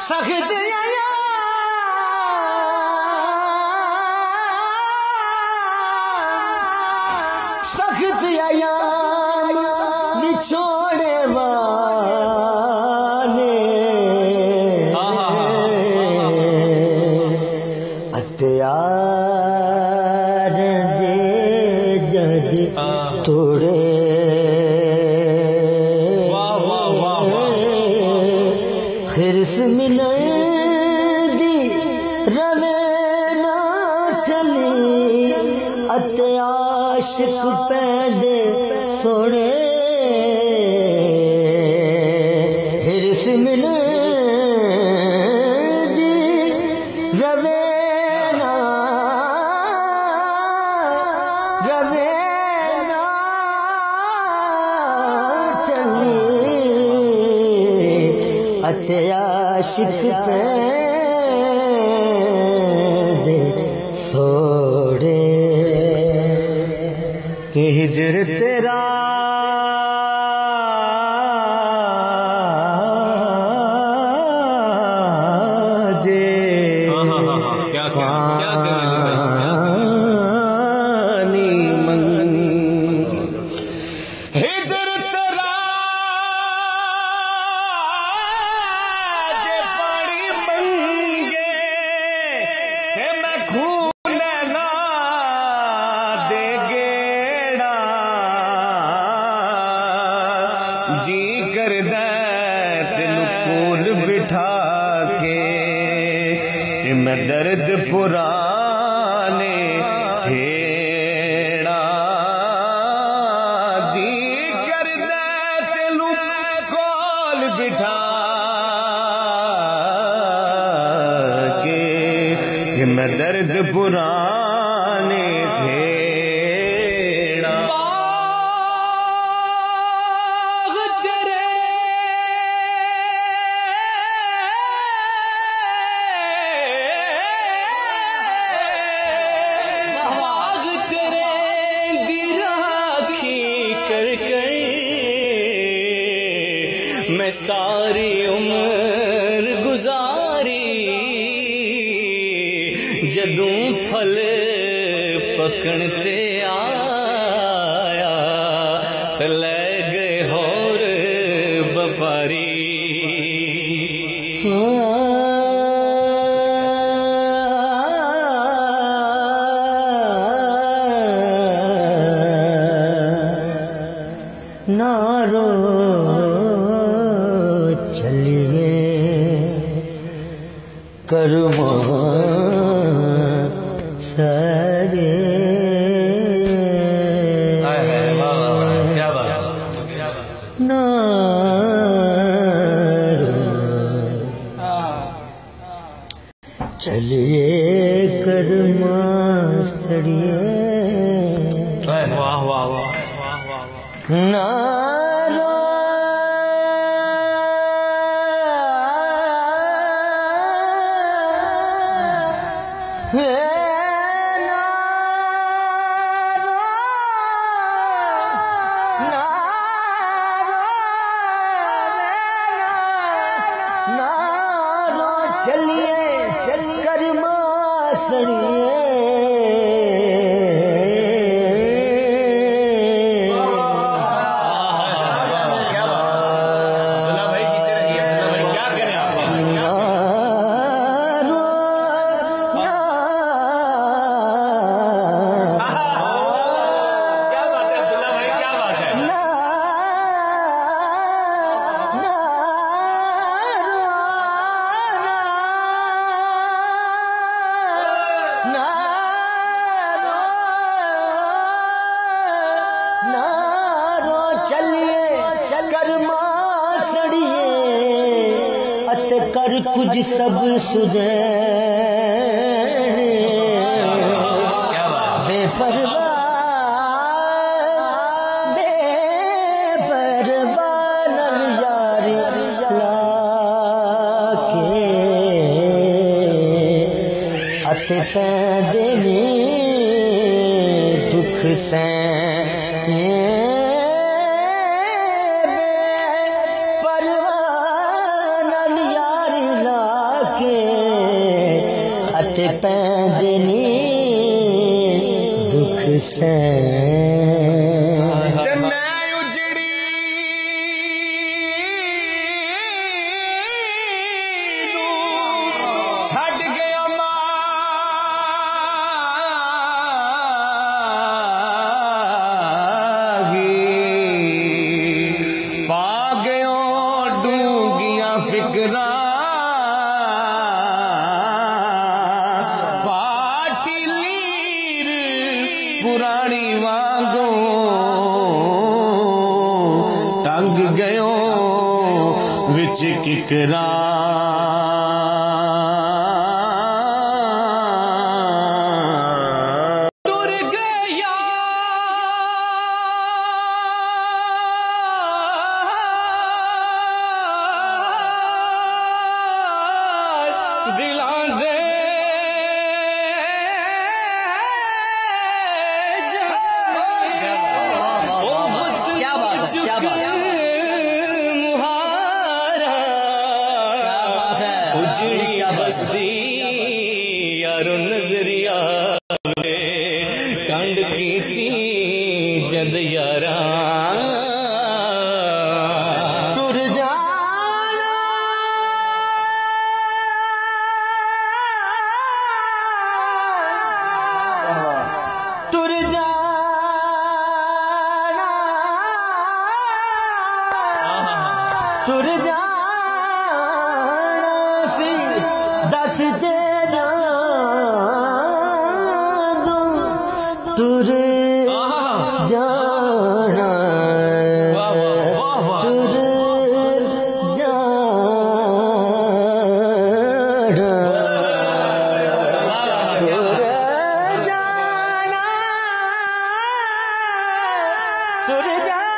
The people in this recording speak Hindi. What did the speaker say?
सख्त सख्त अयाम निछोड़े वाले अत्यार दे जद तोड़े खिरस मिलन दी रवे ना टली अत्याशिक पैदे सोड़े खिरस मिलन दी रवे ना टली अत्याशिक पैदे सोड़े कि हिजर तेरा जे क्या हिजर तेरा जे पानी मंगे मैं खून ना दे गेड़ा जी कर दे तेनू कोल बिठा के ते मैं दर्द पुराने छेड़ा जी कर दे तेनू कोल बिठा के ते मैं दर्द पुराने छेड़ा मैं सारी उम्र गुजारी जदूं फल पकण ते आया ते ले गए होर व्यापारी नारो चलिए कर्मा सारे क्या बात नारो चलिए कर्मा सड़िए वाह वाह वाह नारो नारो चलिए कर्मा सड़िए नारो चलिए कर्मा सड़िए अत कर कुछ सब सुधे बेपरवाह नल यारी लाके अत पैदे ने दुख से परवान यारी ला से ते मैं उजड़ी छड़ गया माही पा गयो डूंगिया फिकरा पाटी लीर पुरानी वांगो टंग गयो विच किकरा तुर गया दिलां दे क्या बात मुहारा उजड़ी बस्ती यारो नजरिया कंड की जद यारा तुर जाना तुर जाना तुर जाना सी दस दे दूं तुर जाना वाह वाह वाह तुर जाना तुर जाना